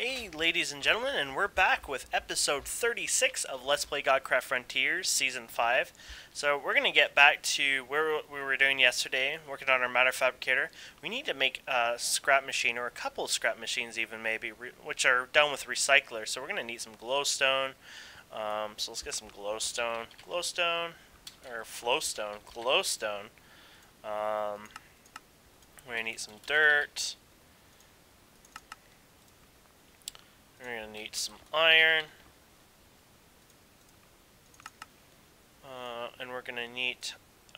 Hey ladies and gentlemen, and we're back with episode 36 of Let's Play Godcraft Frontiers Season 5. So we're going to get back to where we were doing yesterday, working on our matter fabricator. We need to make a scrap machine, or a couple of scrap machines even maybe, which are done with recyclers. So we're going to need some glowstone. So let's get some glowstone. Or flowstone. Glowstone. We're going to need some dirt. We're going to need some iron. And we're going to need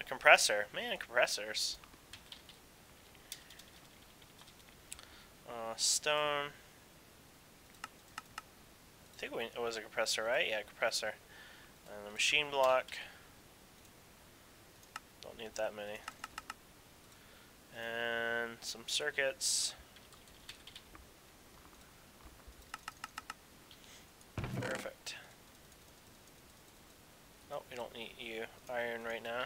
a compressor. Man, compressors. Stone. I think it was a compressor, right? Yeah, compressor. And a machine block. Don't need that many. And some circuits. Perfect. Oh, we don't need you iron right now.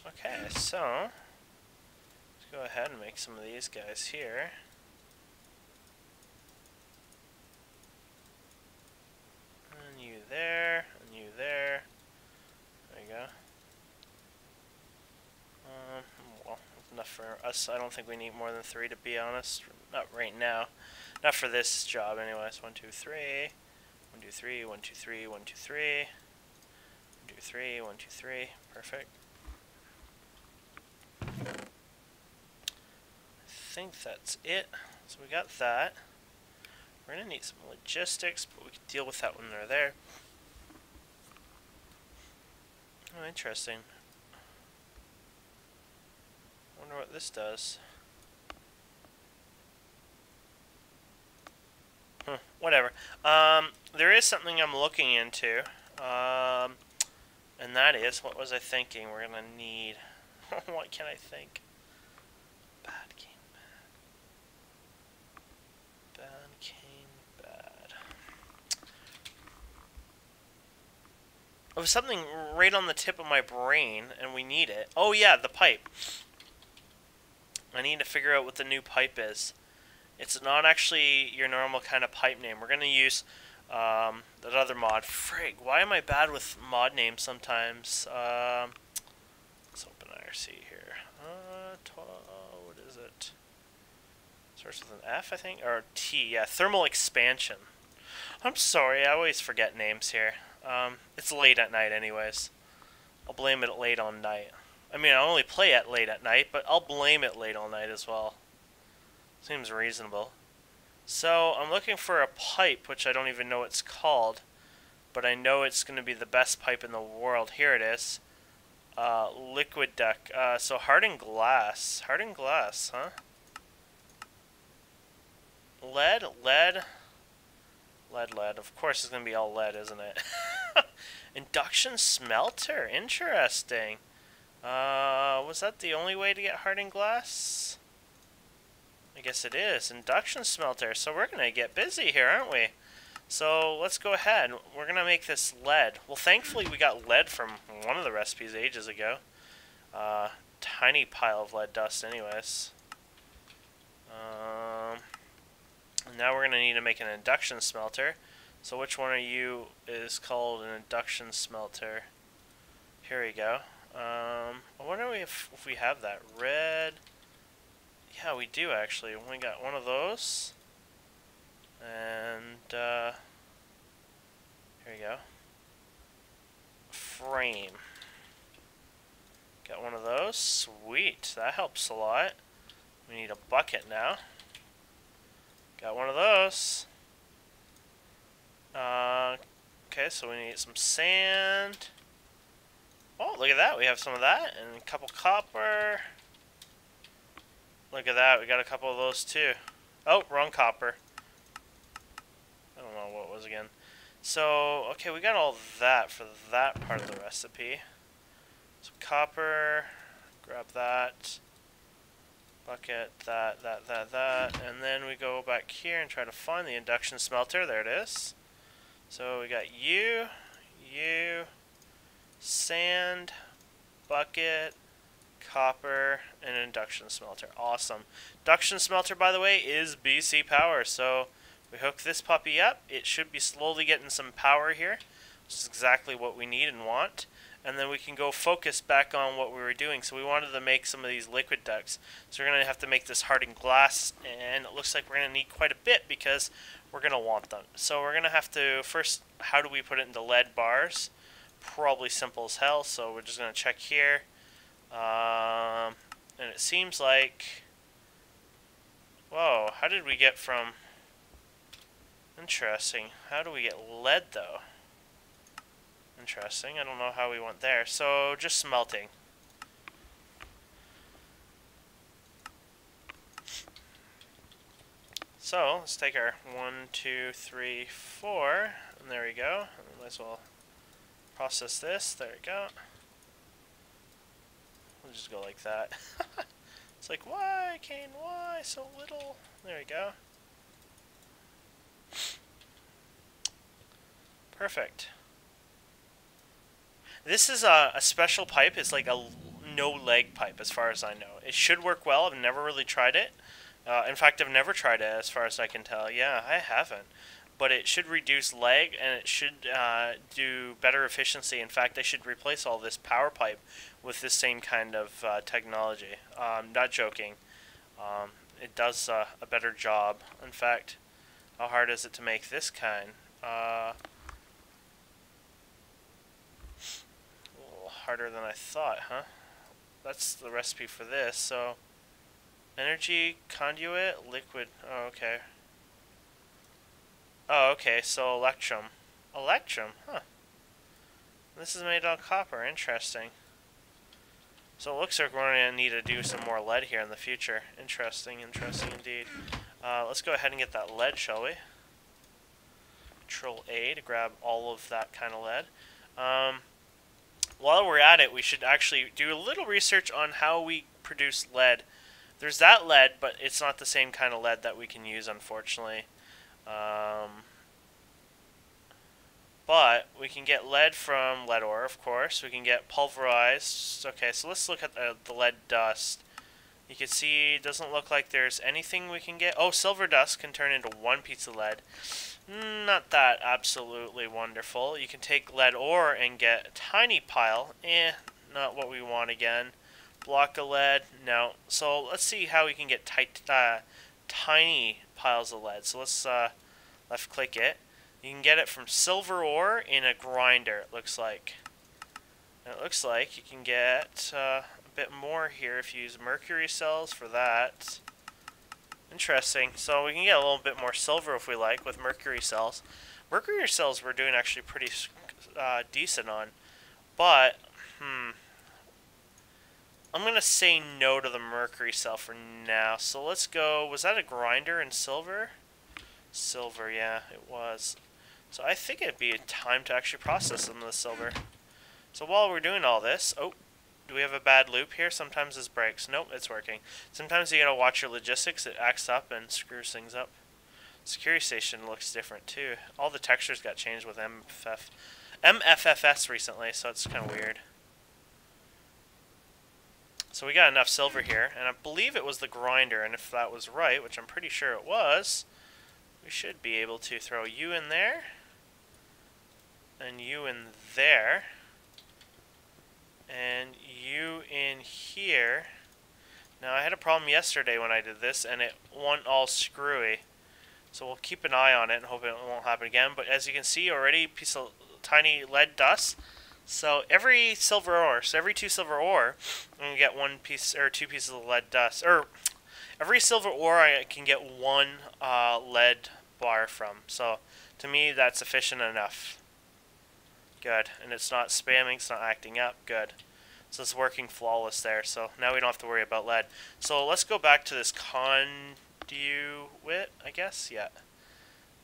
Okay, so let's go ahead and make some of these guys here. And you there, and you there. There you go. Well, enough for us. I don't think we need more than 3, to be honest. Not right now. Not for this job, anyways. 1, 2, 3. 1, 2, 3. 1, 2, 3. 1, 2, 3. 1, 2, 3. 1, 2, 3. Perfect. I think that's it. So we got that. We're gonna need some logistics, but we can deal with that when they're there. Oh, interesting. Wonder what this does. Whatever. There is something I'm looking into, and that is, what was I thinking? We're gonna need. What can I think? Bad game, bad. Bad game, bad. It was something right on the tip of my brain, and we need it. Oh yeah, the pipe. I need to figure out what the new pipe is. It's not actually your normal kind of pipe name. We're going to use that other mod. Frig, why am I bad with mod names sometimes? Let's open IRC here. What is it? Starts with an F, I think? Or T, yeah. Thermal expansion. I'm sorry, I always forget names here. It's late at night anyways. I'll blame it late on night. I mean, I only play it late at night, but I'll blame it late all night as well. Seems reasonable. So, I'm looking for a pipe, which I don't even know what it's called, but I know it's going to be the best pipe in the world. Here it is. Liquid duct. So, hardened glass. Hardened glass, huh? Lead. Of course, it's going to be all lead, isn't it? Induction smelter. Interesting. Was that the only way to get hardened glass? I guess it is. Induction smelter. So we're going to get busy here, aren't we? So let's go ahead. We're going to make this lead. Well, thankfully we got lead from one of the recipes ages ago. Tiny pile of lead dust anyways. Now we're going to need to make an induction smelter. So which one of you is called an induction smelter? Here we go. I wonder if we have that. Red. Yeah, we do actually. We got one of those. And, here we go. Frame. Got one of those. Sweet. That helps a lot. We need a bucket now. Got one of those. Okay, so we need some sand. Oh, look at that. We have some of that. And a couple copper. Look at that, we got a couple of those too. Oh, wrong copper. I don't know what it was again. So, okay, we got all that for that part of the recipe. So copper, grab that. Bucket, that. And then we go back here and try to find the induction smelter. There it is. So we got you, sand, bucket, copper, and an induction smelter. Awesome. Induction smelter, by the way, is BC power. So we hook this puppy up. It should be slowly getting some power here, which is exactly what we need and want. And then we can go focus back on what we were doing. So we wanted to make some of these liquid ducts. So we're going to have to make this hardened glass, and it looks like we're going to need quite a bit because we're going to want them. So we're going to have to, first, how do we put it into lead bars? Probably simple as hell, so we're just going to check here. And it seems like, whoa, how did we get from, interesting, how do we get lead though? Interesting, I don't know how we went there. So just smelting. So let's take our 1, 2, 3, 4, and there we go. Might as well process this. There we go. We'll just go like that. It's like, why, Kane? Why so little? There we go. Perfect. This is a special pipe. It's like a no-leg pipe as far as I know. It should work well. I've never really tried it. In fact, I've never tried it as far as I can tell. Yeah, I haven't. But it should reduce lag, and it should do better efficiency. In fact, I should replace all this power pipe with this same kind of technology. Not joking. It does a better job. In fact, how hard is it to make this kind? A little harder than I thought, huh? That's the recipe for this. So, energy, conduit, liquid. Oh, okay. Oh, okay, so electrum. Electrum, huh. This is made out of copper, interesting. So it looks like we're going to need to do some more lead here in the future. Interesting, interesting indeed. Let's go ahead and get that lead, shall we? Control A to grab all of that kind of lead. While we're at it, we should actually do a little research on how we produce lead. There's that lead, but it's not the same kind of lead that we can use, unfortunately. But we can get lead from lead ore, of course. We can get pulverized. Okay, so let's look at the lead dust. You can see it doesn't look like there's anything we can get. Oh, silver dust can turn into one piece of lead. Not that absolutely wonderful. You can take lead ore and get a tiny pile. Not what we want again. Block of lead, no. So let's see how we can get tiny piles of lead. So let's left click it. You can get it from silver ore in a grinder, it looks like. And it looks like you can get a bit more here if you use mercury cells for that. Interesting. So we can get a little bit more silver if we like with mercury cells. Mercury cells we're doing actually pretty decent on. But, I'm going to say no to the mercury cell for now. So let's go, was that a grinder in silver? Silver, yeah, it was. So I think it'd be time to actually process some of the silver. So while we're doing all this, oh, do we have a bad loop here? Sometimes this breaks. Nope, it's working. Sometimes you gotta watch your logistics. It acts up and screws things up. Security station looks different too. All the textures got changed with MFFS recently, so it's kind of weird. So we got enough silver here, and I believe it was the grinder, and if that was right, which I'm pretty sure it was, we should be able to throw you in there, and you in there, and you in here. Now, I had a problem yesterday when I did this, and it went all screwy. So we'll keep an eye on it and hope it won't happen again. But as you can see already, piece of tiny lead dust. So every silver ore, so every 2 silver ore, I'm gonna get 1 piece or 2 pieces of lead dust. Or every silver ore I can get 1 lead bar from. So to me, that's sufficient enough. Good, and it's not spamming, it's not acting up. Good. So it's working flawless there. So now we don't have to worry about lead. So let's go back to this conduit, I guess. Yeah.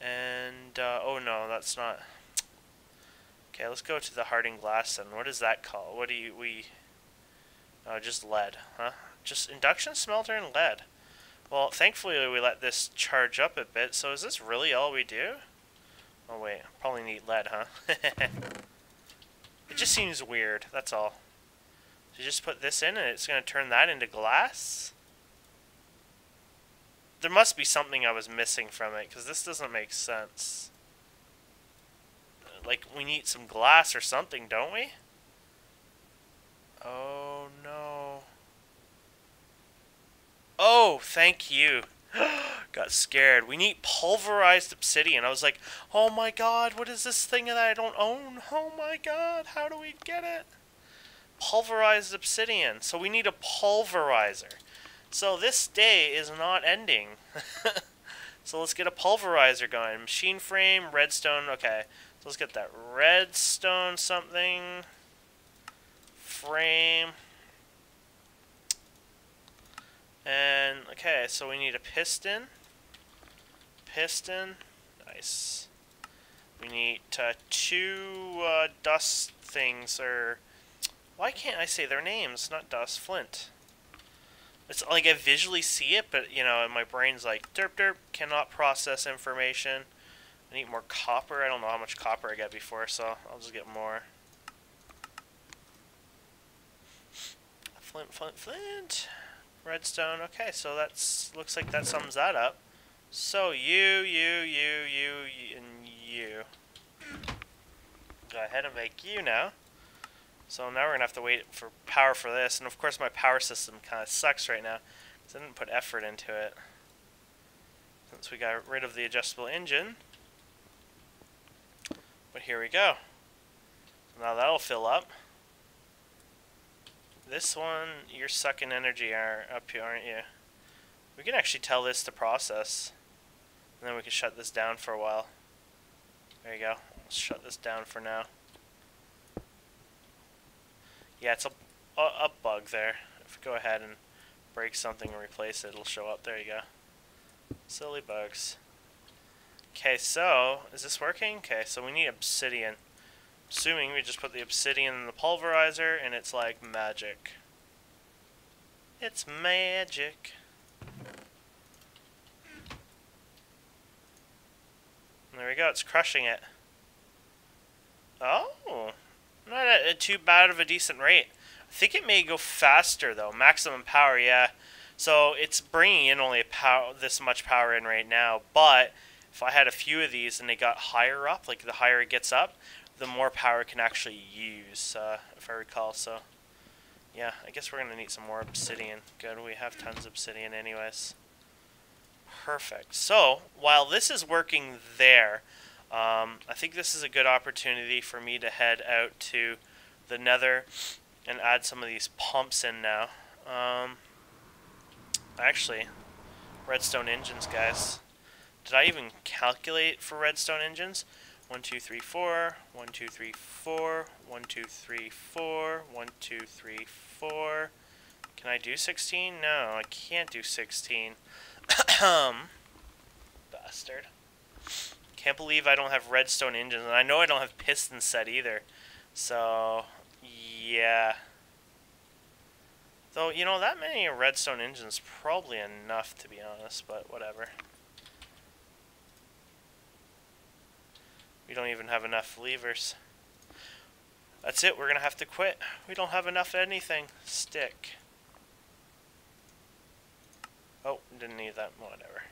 And oh no, that's not. Okay, let's go to the hardened glass then. What is that called? What do we... Oh, just lead, huh? Just induction smelter and lead. Well, thankfully we let this charge up a bit, so is this really all we do? Oh wait, probably need lead, huh? It just seems weird, that's all. you just put this in and it's going to turn that into glass? There must be something I was missing from it, because this doesn't make sense. Like, we need some glass or something, don't we? Oh, no. Oh, thank you. Got scared. We need pulverized obsidian. I was like, oh my god, what is this thing that I don't own? Oh my god, how do we get it? Pulverized obsidian. So we need a pulverizer. So this day is not ending. So let's get a pulverizer going. Machine frame, redstone. Okay, so let's get that redstone something. Frame. And, okay, so we need a piston. Piston. Nice. We need two dust things, or... Why can't I say their names? Not dust, flint. It's like I visually see it, but, you know, my brain's like, derp derp, cannot process information. I need more copper. I don't know how much copper I got before, so I'll just get more. Flint, flint, flint. Redstone. Okay, so that's looks like that sums that up. So you, and you. Go ahead and make you now. So now we're going to have to wait for power for this. And of course my power system kind of sucks right now, because I didn't put effort into it. Since we got rid of the adjustable engine. But here we go. So now that'll fill up. This one, you're sucking energy up here, aren't you? We can actually tell this to process. And then we can shut this down for a while. There you go. Let's shut this down for now. Yeah, it's a bug there. If we go ahead and break something and replace it, it'll show up. There you go. Silly bugs. Okay, so, is this working? Okay, so we need obsidian. Assuming we just put the obsidian in the pulverizer, and it's like magic. It's magic. And there we go, it's crushing it. Oh, not too bad of a decent rate. I think it may go faster though. Maximum power, yeah. So it's bringing in only this much power in right now. But if I had a few of these and they got higher up, like the higher it gets up, the more power it can actually use, if I recall. So yeah, I guess we're gonna need some more obsidian. Good, we have tons of obsidian anyways. Perfect. So while this is working there, I think this is a good opportunity for me to head out to the Nether and add some of these pumps in now. Actually, redstone engines, guys. Did I even calculate for redstone engines? 1, 2, 3, 4. 1, 2, 3, 4. 1, 2, 3, 4. 1, 2, 3, 4. Can I do 16? No, I can't do 16. Bastard. Can't believe I don't have redstone engines, and I know I don't have pistons set either. So, yeah. Though, you know, that many redstone engines probably enough, to be honest, but whatever. We don't even have enough levers. That's it, we're gonna have to quit. We don't have enough of anything. Stick. Oh, didn't need that. Whatever.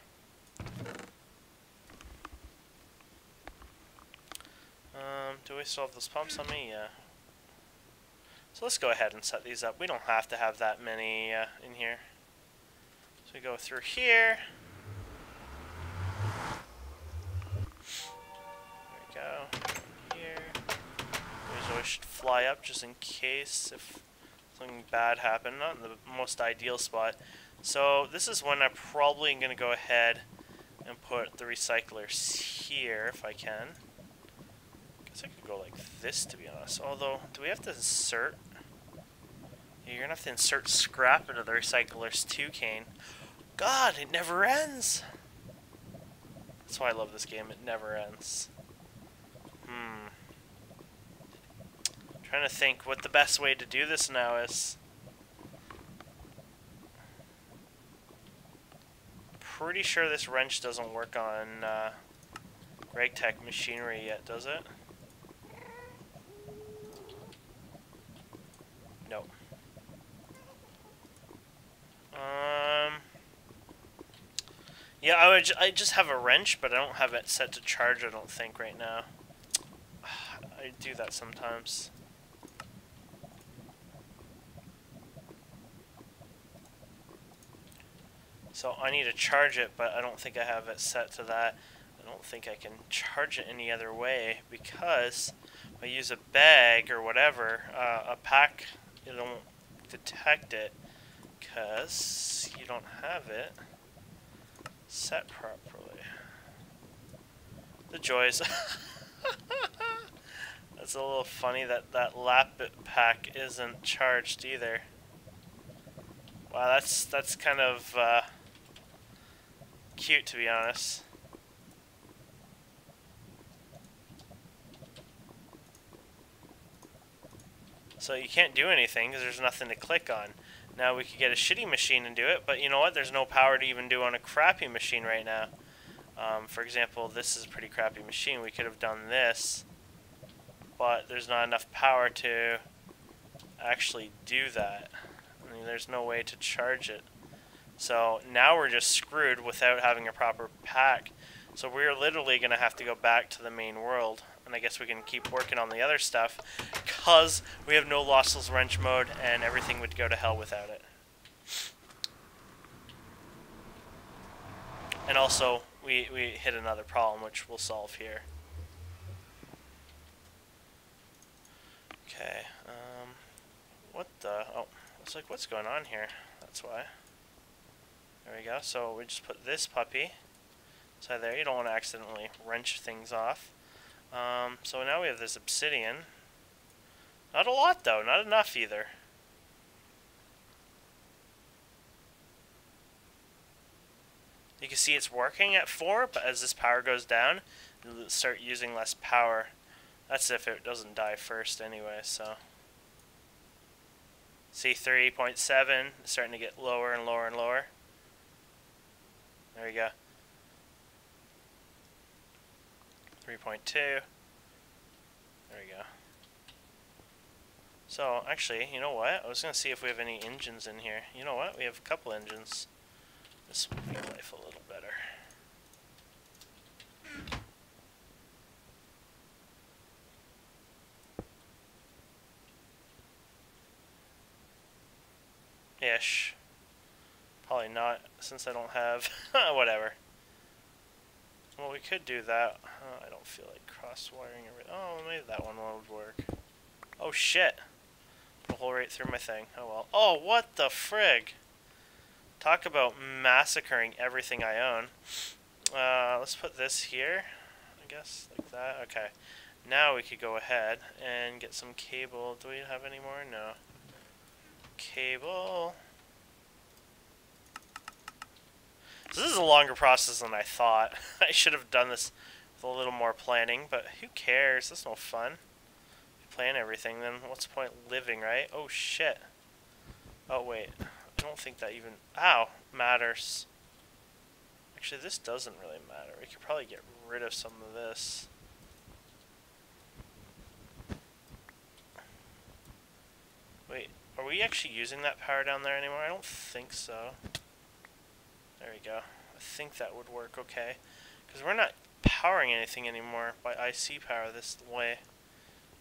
Do we still have those pumps on me? Yeah. So let's go ahead and set these up. We don't have to have that many in here. So we go through here. There we go. Here. These always should fly up just in case if something bad happened. Not in the most ideal spot. So this is when I'm probably going to go ahead and put the recyclers here if I can. Guess I could go like this, to be honest. Although, do we have to insert? Yeah, you're going to have to insert scrap into the recyclers too, Kane. God, it never ends! That's why I love this game. It never ends. Trying to think what the best way to do this now is. Pretty sure this wrench doesn't work on GregTech machinery yet, does it? No. Yeah, I just have a wrench, but I don't have it set to charge, I don't think, right now. I do that sometimes. So I need to charge it, but I don't think I have it set to that. I don't think I can charge it any other way, because if I use a bag or whatever, a pack, it won't detect it, because you don't have it set properly. The joys. That's a little funny that that Lapit pack isn't charged either. Wow, that's kind of cute, to be honest. So you can't do anything because there's nothing to click on. Now we could get a shitty machine and do it, but you know what? There's no power to even do on a crappy machine right now. For example, this is a pretty crappy machine. We could have done this, but there's not enough power to actually do that. I mean, there's no way to charge it. So now we're just screwed without having a proper pack. So we're literally going to have to go back to the main world. And I guess we can keep working on the other stuff, because we have no lossless wrench mode and everything would go to hell without it. And also, we hit another problem, which we'll solve here. Okay, what the, oh, it's like, what's going on here? That's why. There we go, so we just put this puppy inside there. You don't want to accidentally wrench things off. So now we have this obsidian. Not a lot though, not enough either. You can see it's working at 4, but as this power goes down, it'll start using less power. That's if it doesn't die first anyway, so. See, 3.7, it's starting to get lower and lower and lower. There we go. 3.2. There we go. So, actually, you know what? I was going to see if we have any engines in here. You know what? We have a couple engines. This will make life a little better. Ish. Probably not, since I don't have... whatever. Well, we could do that. I don't feel like cross-wiring everything. Oh, maybe that one would work. Oh, shit. Put a hole right through my thing. Oh, well. Oh, what the frig? Talk about massacring everything I own. Let's put this here. I guess, like that. Okay. Now we could go ahead and get some cable. Do we have any more? No. Cable. So this is a longer process than I thought. I should have done this with a little more planning, but who cares? That's no fun. If you plan everything, then what's the point living, right? Oh shit. Oh wait. I don't think that even... Ow! Matters. Actually, this doesn't really matter. We could probably get rid of some of this. Wait, are we actually using that power down there anymore? I don't think so. There we go. I think that would work okay. Because we're not powering anything anymore by IC power this way.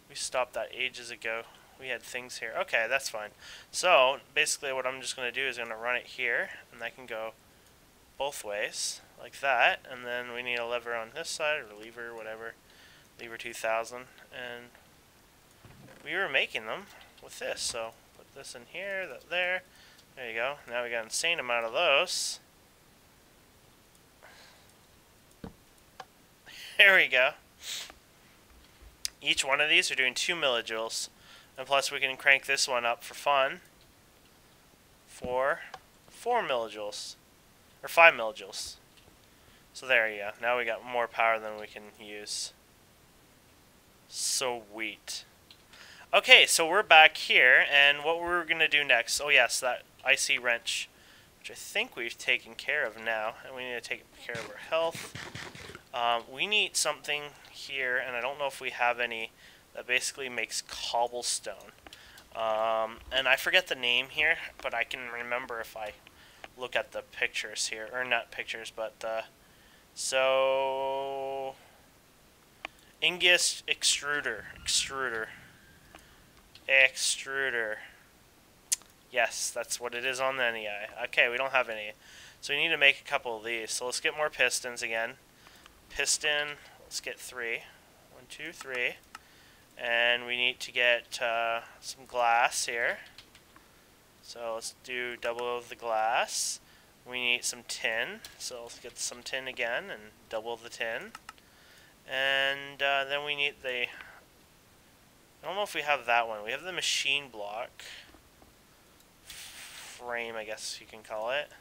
We stopped that ages ago. We had things here. Okay, that's fine. So, basically what I'm just going to do is I'm going to run it here. And that can go both ways. Like that. And then we need a lever on this side, or lever, whatever. Lever 2000. And we were making them with this. So, put this in here, that there. There you go. Now we got an insane amount of those. There we go. Each one of these are doing 2 millijoules. And plus we can crank this one up for fun for 4 millijoules. Or 5 millijoules. So there you go. Now we got more power than we can use. Sweet. Okay, so we're back here, and what we're going to do next... Oh yes, that IC wrench, which I think we've taken care of now. And we need to take care of our health. We need something here, and I don't know if we have any, that basically makes cobblestone. And I forget the name here, but I can remember if I look at the pictures here, or not pictures, but so Ingus extruder. Yes, that's what it is on the NEI. Okay, we don't have any, so we need to make a couple of these. So let's get more pistons again. Piston, let's get 3. 1, 2, 3. And we need to get some glass here. So let's do double of the glass. We need some tin, so let's get some tin again and double the tin. And then we need the, I don't know if we have that one. We have the machine block frame, I guess you can call it.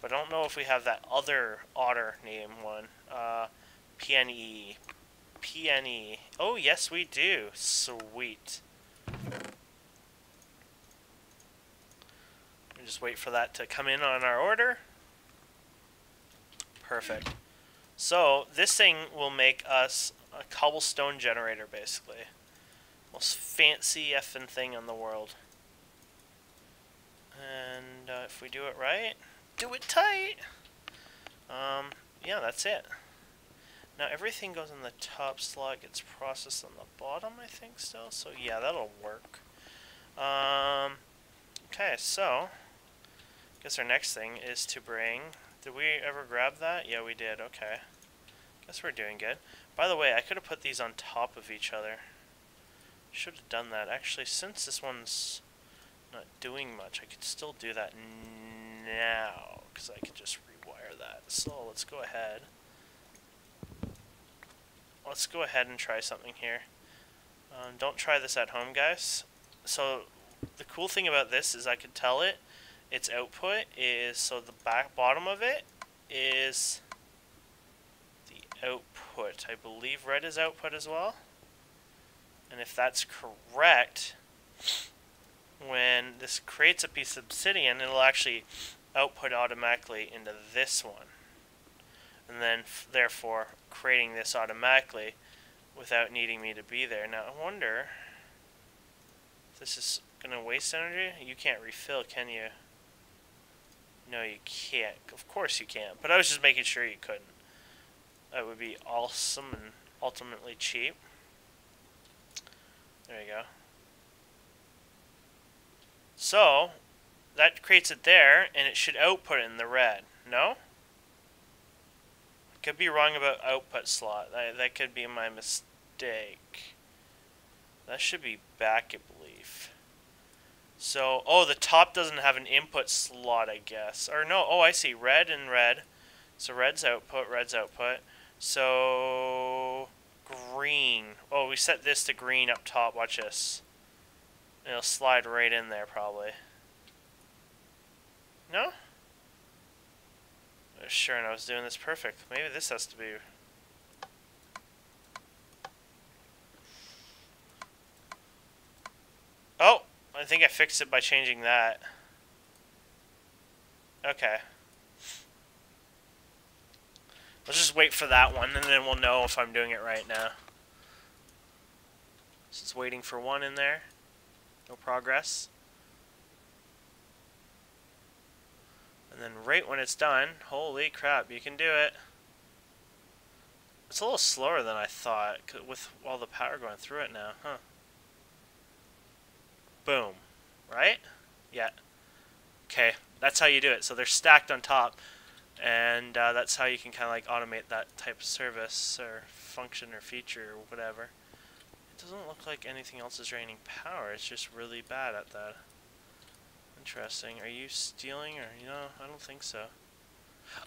But I don't know if we have that other otter name one. PNE. Oh, yes, we do. Sweet. Just wait for that to come in on our order. Perfect. So this thing will make us a cobblestone generator, basically. Most fancy effing thing in the world. And if we do it right, do it tight. Yeah, that's it. Now everything goes in the top slot, gets processed on the bottom, I think still. So yeah, that'll work. Okay, so guess our next thing is to bring, did we ever grab that? Yeah, we did. Okay. Guess we're doing good. By the way, I could have put these on top of each other. Should have done that. Actually, since this one's not doing much, I could still do that now, because I could just rewire that. So let's go ahead. Let's go ahead and try something here. Don't try this at home, guys. So the cool thing about this is I could tell it its output is, so the bottom of it is the output. I believe red is output as well. And if that's correct, when this creates a piece of obsidian, it'll actually output automatically into this one. And then, therefore, creating this automatically without needing me to be there. Now, I wonder if this is going to waste energy? You can't refill, can you? No, you can't. Of course you can't. But I was just making sure you couldn't. That would be awesome and ultimately cheap. There you go. So, that creates it there, and it should output it in the red. No? I could be wrong about output slot. That could be my mistake. That should be back, I believe. So, oh, the top doesn't have an input slot, I guess. Or no, oh, I see. Red and red. So red's output, red's output. So, green. Oh, we set this to green up top. Watch this. It'll slide right in there, probably. No? I was sure I was doing this perfect. Maybe this has to be... Oh! I think I fixed it by changing that. Okay. Let's just wait for that one, and then we'll know if I'm doing it right now. Just waiting for one in there. No progress. And then right when it's done, holy crap, you can do it. It's a little slower than I thought, with all the power going through it now, huh? Boom. Right? Yeah. Okay, that's how you do it. So they're stacked on top, and that's how you can kind of like automate that type of service or function or feature or whatever. It doesn't look like anything else is draining power. It's just really bad at that. Interesting. Are you stealing or, you know, I don't think so.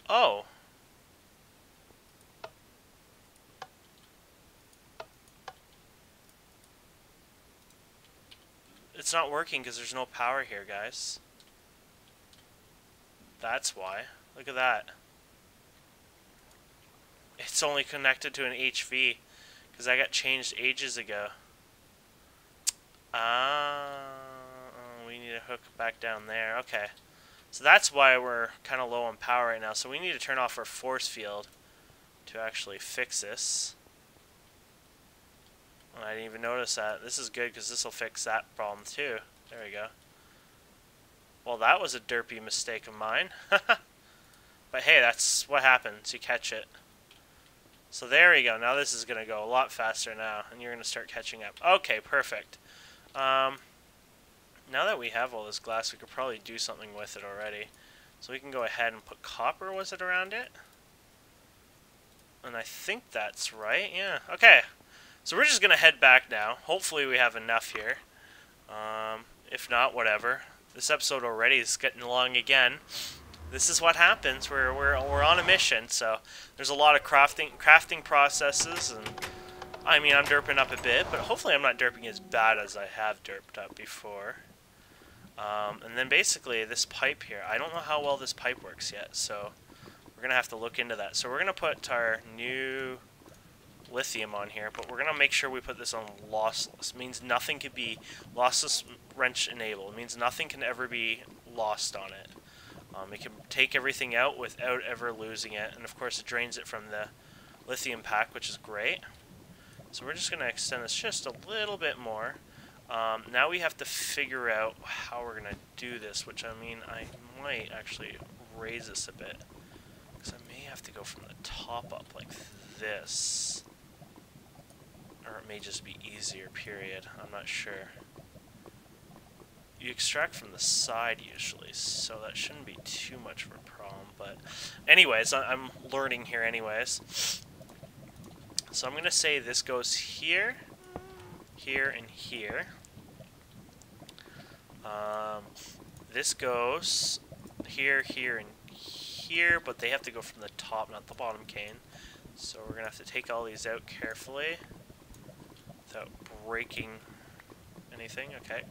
Oh! It's not working because there's no power here, guys. That's why. Look at that. It's only connected to an HV because that got changed ages ago. We need to hook back down there. Okay. So that's why we're kind of low on power right now. So we need to turn off our force field to actually fix this. I didn't even notice that. This is good because this will fix that problem too. There we go. Well, that was a derpy mistake of mine. But hey, that's what happens. You catch it. So there we go. Now this is going to go a lot faster now, and you're going to start catching up. Okay, perfect. Now that we have all this glass, we could probably do something with it already. So we can go ahead and put copper, was it, around it? And I think that's right. Yeah. Okay. So we're just going to head back now. Hopefully we have enough here. If not, whatever. This episode already is getting long again. This is what happens. We're on a mission, so there's a lot of crafting processes, and I mean I'm derping up a bit, but hopefully I'm not derping as bad as I have derped up before. And then basically this pipe here, I don't know how well this pipe works yet, so we're gonna have to look into that. So we're gonna put our new lithium on here, but we're gonna make sure we put this on lossless. It means nothing could be lossless wrench enabled. It means nothing can ever be lost on it. It can take everything out without ever losing it, and of course it drains it from the lithium pack, which is great. So we're just going to extend this just a little bit more. Now we have to figure out how we're going to do this, which I mean I might actually raise this a bit, because I may have to go from the top up like this, or it may just be easier, period. I'm not sure. You extract from the side usually, so that shouldn't be too much of a problem, but anyways, I'm learning here anyways. So I'm going to say this goes here, here, and here. This goes here, here, and here, but they have to go from the top, not the bottom cane. So we're going to have to take all these out carefully without breaking anything. Okay.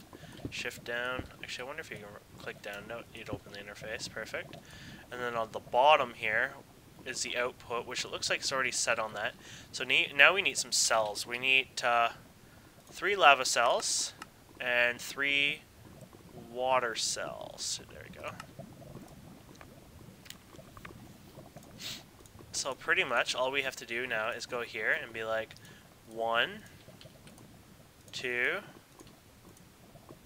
Shift down. Actually, I wonder if you can click down. No, you'd open the interface. Perfect. And then on the bottom here is the output, which it looks like it's already set on that. So now we need some cells. We need 3 lava cells and 3 water cells. So there we go. So pretty much all we have to do now is go here and be like 1, 2,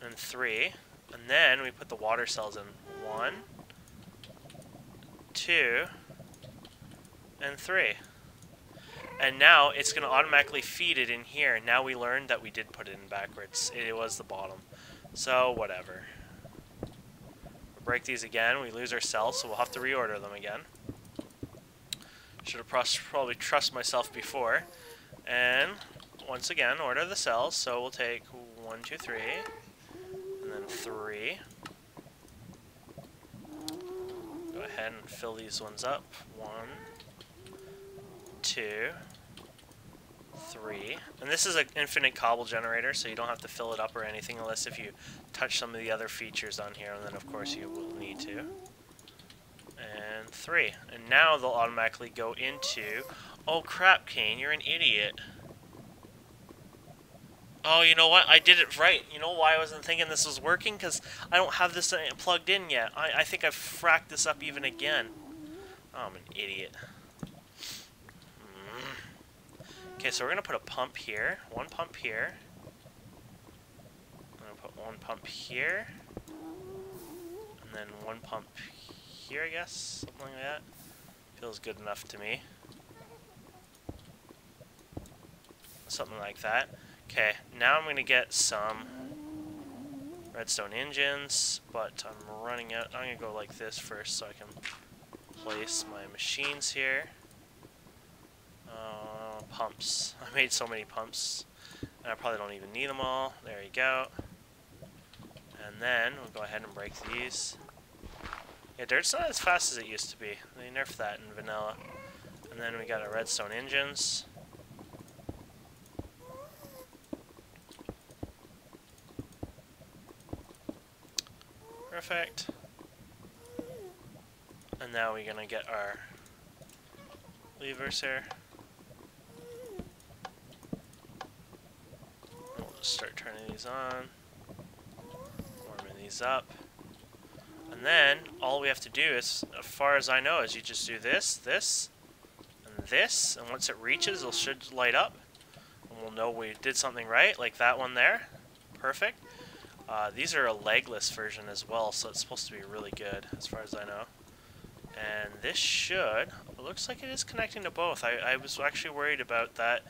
and 3, and then we put the water cells in 1, 2, and 3. And now it's going to automatically feed it in here. Now we learned that we did put it in backwards. It was the bottom. So whatever. We'll break these again. We lose our cells, so we'll have to reorder them again. Should have probably trusted myself before. And once again, order the cells. So we'll take 1, 2, 3. And then 3. Go ahead and fill these ones up. 1, 2, 3. And this is an infinite cobble generator, so you don't have to fill it up or anything unless if you touch some of the other features on here, and then of course you will need to. And 3. And now they'll automatically go into... Oh crap, Kane, you're an idiot. Oh, you know what? I did it right. You know why I wasn't thinking this was working? Because I don't have this plugged in yet. I think I've fracked this up even again. Oh, I'm an idiot. Okay, so we're going to put a pump here. 1 pump here. I'm going to put 1 pump here. And then 1 pump here, I guess. Something like that. Feels good enough to me. Something like that. Okay, now I'm going to get some redstone engines, but I'm running out. I'm going to go like this first so I can place my machines here. Pumps. I made so many pumps, and I probably don't even need them all. There you go. And then we'll go ahead and break these. Yeah, dirt's not as fast as it used to be. They nerfed that in vanilla. And then we got our redstone engines. Perfect. And now we're gonna get our levers here. We'll just start turning these on, warming these up. And then all we have to do is, as far as I know, is you just do this, this, and this, and once it reaches, it should light up. And we'll know we did something right, like that one there. Perfect. These are a legless version as well, so it's supposed to be really good, as far as I know. And this should... It looks like it is connecting to both. I was actually worried about that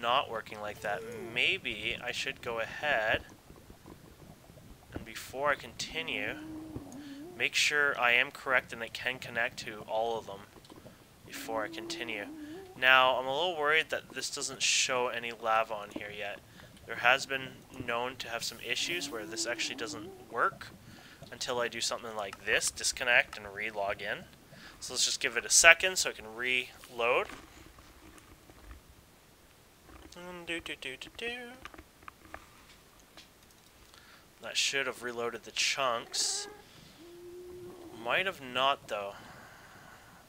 not working like that. Maybe I should go ahead, and before I continue, make sure I am correct and it can connect to all of them before I continue. Now, I'm a little worried that this doesn't show any lava on here yet. There has been known to have some issues where this actually doesn't work until I do something like this, disconnect and re-log in. So let's just give it a second so I can reload. That should have reloaded the chunks. Might have not though.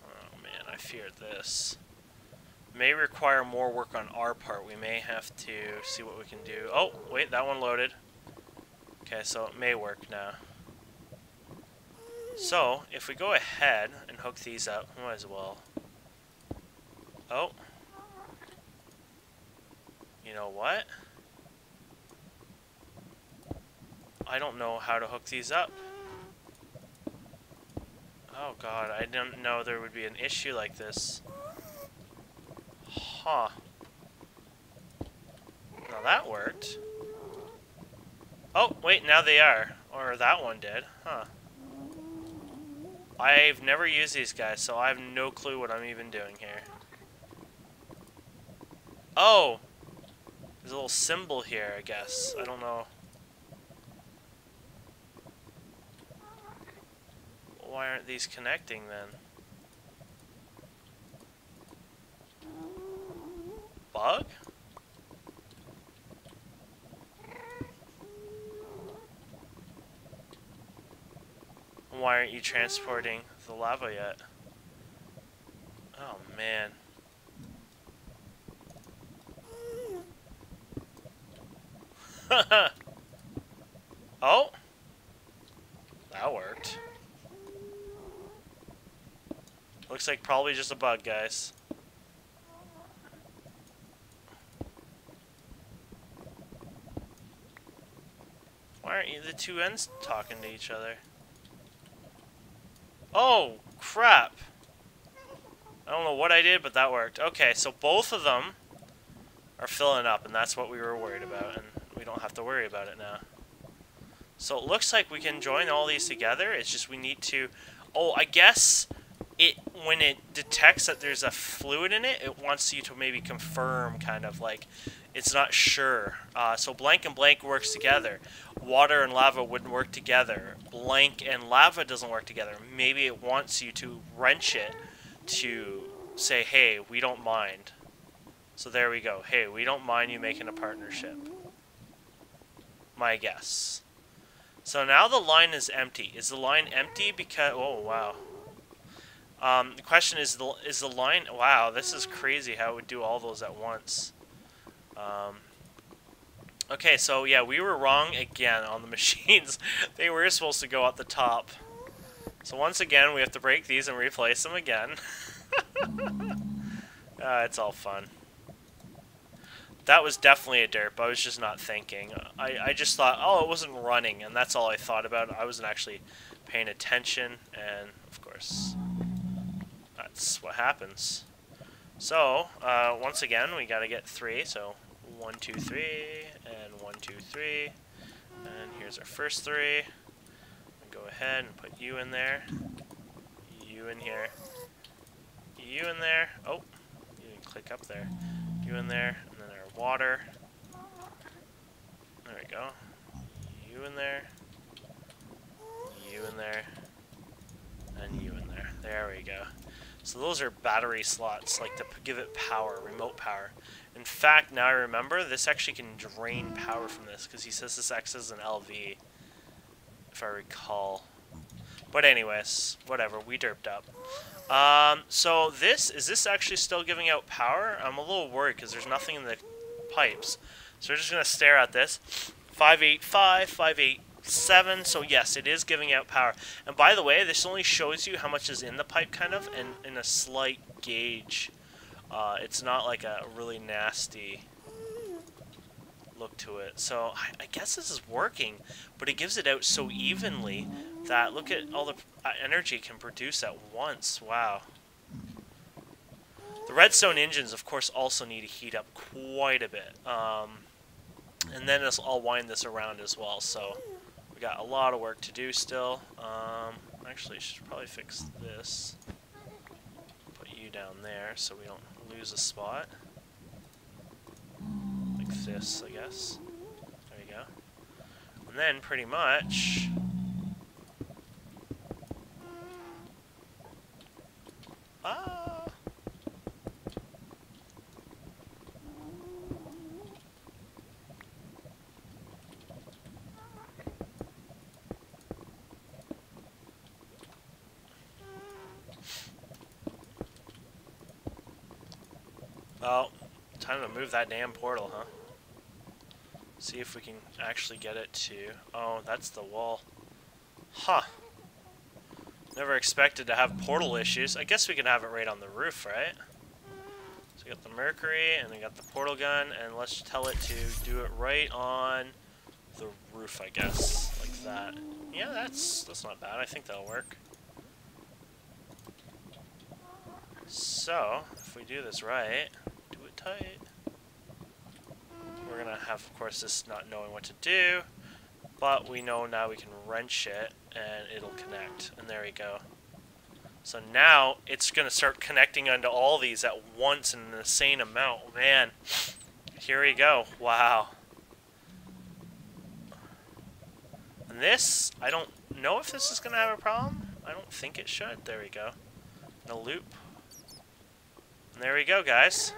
Oh man, I feared this. May require more work on our part. We may have to see what we can do. Oh, wait, that one loaded. Okay, so it may work now. So, if we go ahead and hook these up, we might as well. Oh. You know what? I don't know how to hook these up. Oh god, I didn't know there would be an issue like this. Huh. Now that worked. Oh, wait, now they are. Or that one did. Huh. I've never used these guys, so I have no clue what I'm even doing here. Oh! There's a little symbol here, I guess. I don't know. Why aren't these connecting then? Bug? Why aren't you transporting the lava yet? Oh man. Oh! That worked. Looks like probably just a bug, guys. Why aren't you the two ends talking to each other? Oh, crap. I don't know what I did, but that worked. Okay, so both of them are filling up, and that's what we were worried about, and we don't have to worry about it now. So it looks like we can join all these together. It's just we need to... Oh, I guess when it detects that there's a fluid in it, it wants you to maybe confirm, kind of like it's not sure. So blank and blank works together. Water and lava wouldn't work together. Blank and lava doesn't work together. Maybe it wants you to wrench it to say, hey, we don't mind. So there we go. Hey, we don't mind you making a partnership. My guess. So now the line is empty. Is the line empty because... Oh, wow. The question is the line... Wow, this is crazy how it would do all those at once. Okay, so yeah, we were wrong again on the machines. They were supposed to go at the top. So once again, we have to break these and replace them again. It's all fun. That was definitely a derp. I was just not thinking. I just thought, oh, it wasn't running, and that's all I thought about. I wasn't actually paying attention, and of course, that's what happens. So, once again, we gotta get 3, so 1, 2, 3, and 1, 2, 3, and here's our first 3. Go ahead and put you in there, you in here, you in there. Oh, you didn't click up there. You in there, and then our water. There we go. You in there, you in there, and you in there. There we go. So those are battery slots, like to give it power, remote power. In fact, now I remember, this actually can drain power from this, because he says this acts as an LV, if I recall. But anyways, whatever, we derped up. So is this actually still giving out power? I'm a little worried, because there's nothing in the pipes. So we're just going to stare at this. 585, 587, so yes, it is giving out power. And by the way, this only shows you how much is in the pipe, kind of, and in a slight gauge. It's not like a really nasty look to it. So I guess this is working, but it gives it out so evenly that look at all the energy it can produce at once. Wow. The redstone engines, of course, also need to heat up quite a bit. And then I'll wind this around as well. So we got a lot of work to do still. Actually, I should probably fix this. Put you down there so we don't lose a spot. Like this, I guess. There you go. And then pretty much... Oh, time to move that damn portal, huh? See if we can actually get it to... Oh, that's the wall. Huh. Never expected to have portal issues. I guess we can have it right on the roof, right? So we got the mercury, and we got the portal gun, and let's tell it to do it right on the roof, I guess. Like that. Yeah, that's not bad. I think that'll work. So, if we do this right, do it tight. We're gonna have, of course, this not knowing what to do, but we know now we can wrench it and it'll connect. And there we go. So now it's gonna start connecting onto all these at once in an insane amount. Man, here we go. Wow. And this, I don't know if this is gonna have a problem. I don't think it should. There we go. In a loop. And there we go, guys.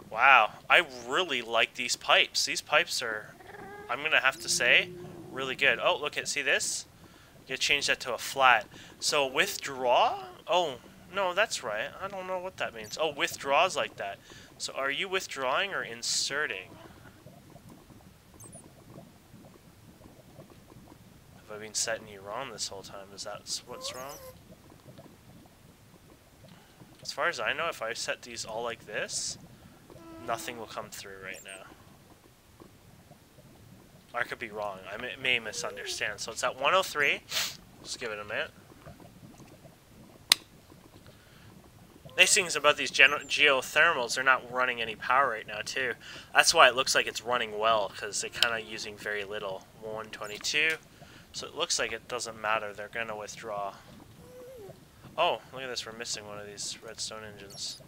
Wow, I really like these pipes. These pipes are, I'm going to have to say, really good. Oh, look at, see this? You change that to a flat. So withdraw? Oh, no, that's right. I don't know what that means. Oh, withdraws like that. So are you withdrawing or inserting? Have I been setting you wrong this whole time? Is that what's wrong? As far as I know, if I set these all like this, nothing will come through right now. I could be wrong. I may misunderstand. So it's at 103. Just give it a minute. Nice things about these geothermals, they're not running any power right now too. That's why it looks like it's running well, because they're kind of using very little. 122. So it looks like it doesn't matter. They're going to withdraw. Oh, look at this. We're missing one of these redstone engines.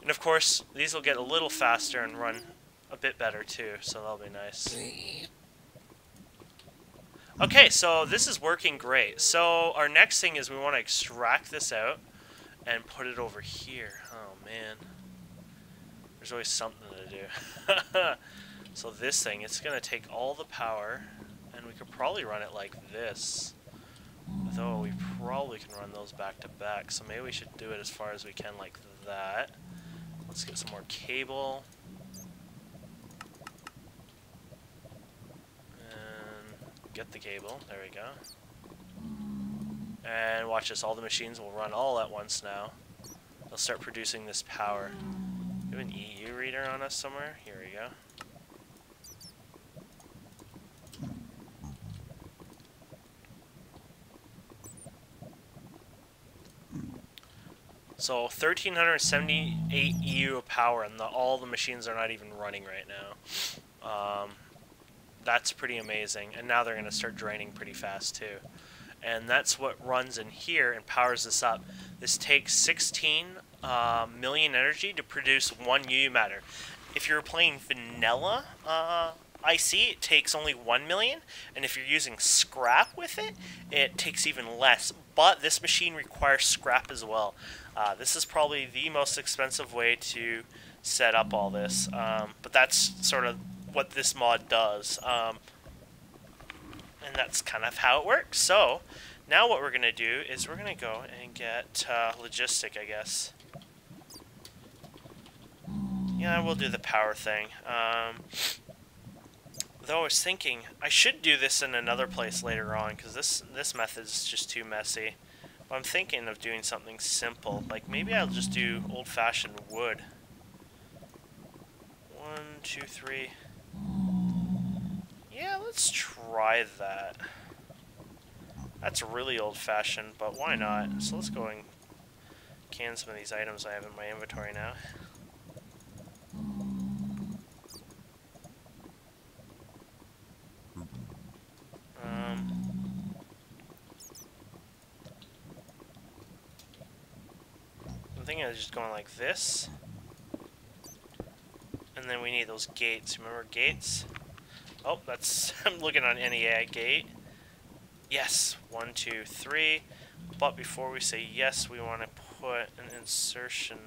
And of course, these will get a little faster and run a bit better too, so that'll be nice. Okay, so this is working great. So our next thing is we want to extract this out and put it over here. Oh man. There's always something to do. So this thing, it's going to take all the power, and we could probably run it like this. Though we probably can run those back to back, so maybe we should do it as far as we can like that. Let's get some more cable. And get the cable. There we go. And watch this, all the machines will run all at once now. They'll start producing this power. Do we have an EU reader on us somewhere? Here we go. So 1,378 EU of power, and all the machines are not even running right now. That's pretty amazing. And now they're going to start draining pretty fast too. And that's what runs in here and powers this up. This takes 16 million energy to produce 1 UU matter. If you're playing vanilla IC, it takes only 1 million. And if you're using scrap with it, it takes even less. But this machine requires scrap as well. This is probably the most expensive way to set up all this, but that's sort of what this mod does, and that's kind of how it works. So now what we're going to do is we're going to go and get logistic, I guess. Yeah, we'll do the power thing. Though I was thinking I should do this in another place later on, because this method is just too messy. I'm thinking of doing something simple, like maybe I'll just do old-fashioned wood. 1, 2, 3. Yeah, let's try that. That's really old-fashioned, but why not? So let's go and can some of these items I have in my inventory now. I'm thinking of just going like this. And then we need those gates. Remember gates? Oh, that's... I'm looking on NEA gate. Yes. 1, 2, 3. But before we say yes, we want to put an insertion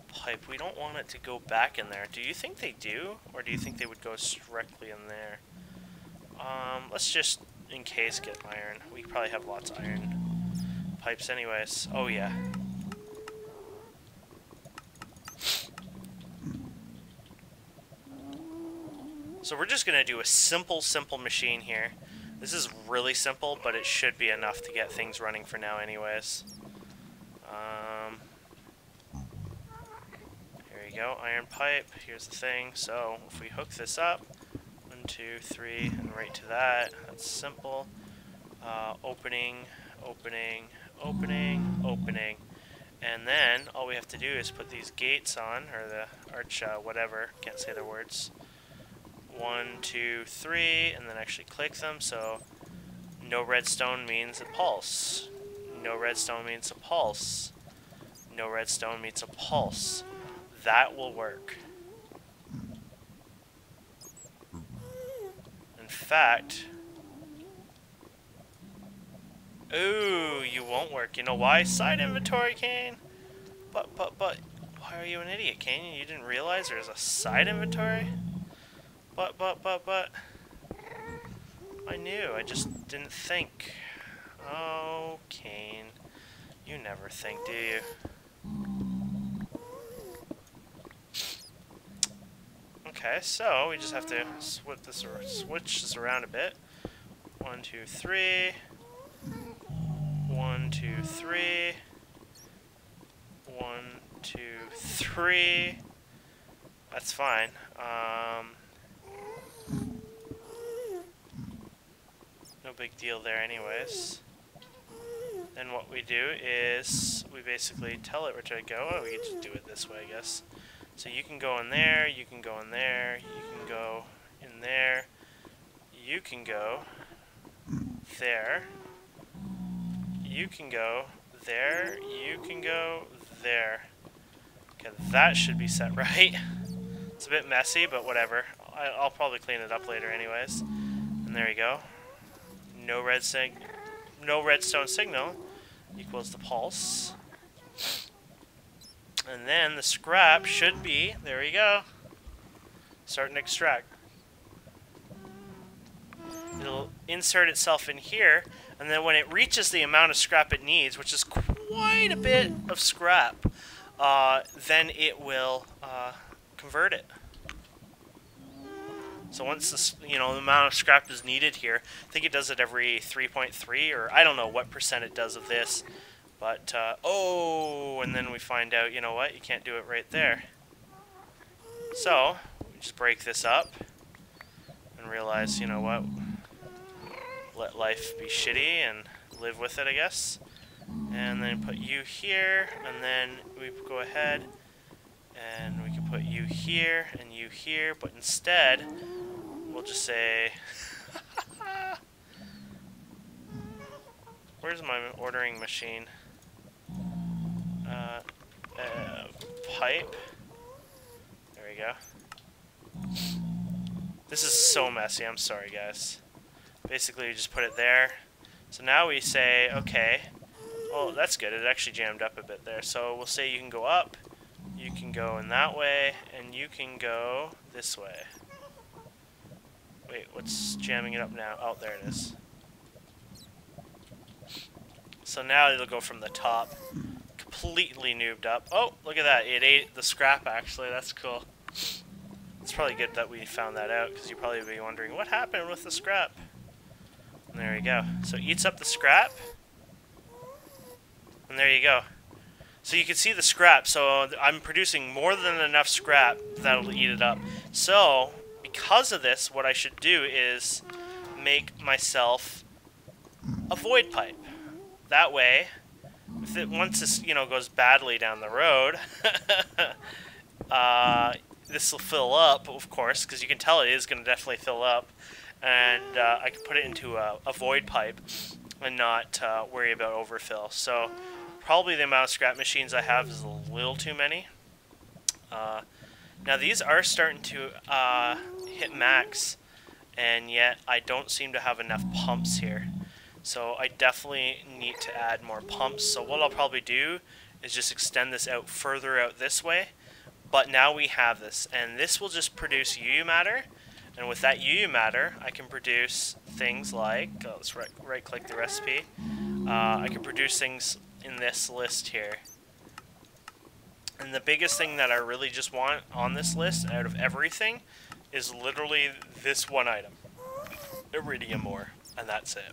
pipe. We don't want it to go back in there. Do you think they do? Or do you think they would go directly in there? Let's just, in case, get iron. We probably have lots of iron pipes anyways. Oh, yeah. So we're just going to do a simple machine here. This is really simple, but it should be enough to get things running for now anyways. Here we go, iron pipe. Here's the thing. So if we hook this up, 1, 2, 3, and right to that, that's simple. Opening, opening, opening, opening. And then all we have to do is put these gates on, or the arch, whatever, can't say the words. 1, 2, 3, and then actually click them. So no redstone means a pulse. No redstone means a pulse. No redstone means a pulse. That will work. In fact, ooh, you won't work. You know why? Side inventory, Kane. But, why are you an idiot, Kane? You didn't realize there's a side inventory? But. I knew, I just didn't think. Oh, Kane. You never think, do you? Okay, so we just have to switch this around a bit. 1, 2, 3. 1, 2, 3. 1, 2, 3. That's fine. No big deal there anyways. Then what we do is we basically tell it where to go. Oh, we can just do it this way, I guess. So you can go in there, you can go in there, you can go in there, you can go there, you can go there, you can go there. Okay, that should be set right. It's a bit messy, but whatever. I'll probably clean it up later anyways. And there you go. No redstone signal equals the pulse. And then the scrap should be, there you go, starting to extract. It'll insert itself in here, and then when it reaches the amount of scrap it needs, which is quite a bit of scrap, then it will convert it. So once this, the amount of scrap is needed here, I think it does it every 3.3, or I don't know what percent it does of this. But, oh, and then we find out, you know what, you can't do it right there. So, we just break this up and realize, you know what, let life be shitty and live with it, I guess. And then put you here, and then we go ahead and we can put you here and you here, but instead, we'll just say, where's my ordering machine? Pipe. There we go. This is so messy, I'm sorry guys. Basically we just put it there. So now we say, okay, oh that's good, it actually jammed up a bit there. So we'll say you can go up, you can go in that way, and you can go this way. Wait, what's jamming it up now? Oh, there it is. So now it'll go from the top. Completely noobed up. Oh, look at that. It ate the scrap, actually. That's cool. It's probably good that we found that out, because you'd probably be wondering, what happened with the scrap? And there you go. So it eats up the scrap. And there you go. So you can see the scrap. So I'm producing more than enough scrap that'll eat it up. So because of this, what I should do is make myself a void pipe. That way, if it, once this goes badly down the road, this will fill up, of course, because you can tell it is going to definitely fill up, and I can put it into a void pipe and not worry about overfill. So probably the amount of scrap machines I have is a little too many. Now these are starting to hit max, and yet I don't seem to have enough pumps here. So I definitely need to add more pumps. So what I'll probably do is just extend this out further out this way. But now we have this, and this will just produce UU matter. And with that UU matter, I can produce things like, let's right-click the recipe. I can produce things in this list here. And the biggest thing that I really just want on this list, out of everything, is literally this one item. Iridium ore, and that's it.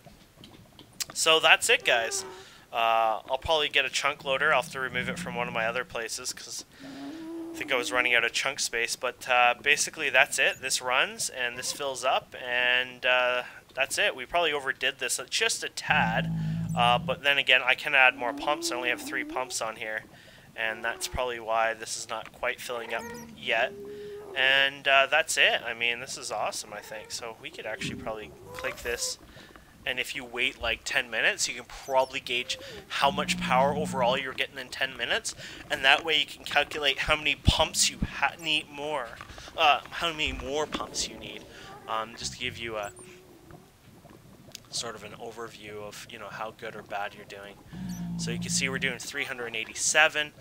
So that's it, guys. I'll probably get a chunk loader. I'll have to remove it from one of my other places, because I think I was running out of chunk space. But basically that's it. This runs, and this fills up, and that's it. We probably overdid this just a tad. But then again, I can add more pumps. I only have 3 pumps on here, and that's probably why this is not quite filling up yet. And that's it. I mean, this is awesome, I think. So we could actually probably click this, and if you wait like 10 minutes, you can probably gauge how much power overall you're getting in 10 minutes, and that way you can calculate how many pumps you need more. How many more pumps you need. Just to give you a sort of an overview of how good or bad you're doing. So you can see we're doing 387,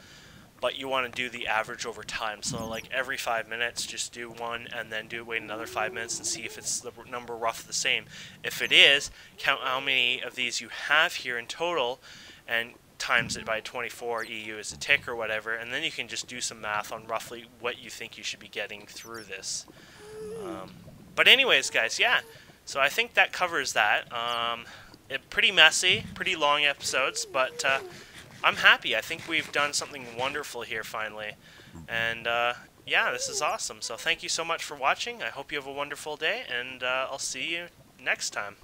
but you want to do the average over time. So like every 5 minutes, just do one, and then wait another 5 minutes and see if it's the number roughly the same. If it is, count how many of these you have here in total, and times it by 24 EU as a tick or whatever, and then you can just do some math on roughly what you think you should be getting through this. But anyways, guys, yeah. So I think that covers that. Pretty messy, pretty long episodes, but I'm happy. I think we've done something wonderful here finally. And yeah, this is awesome. So thank you so much for watching. I hope you have a wonderful day, and I'll see you next time.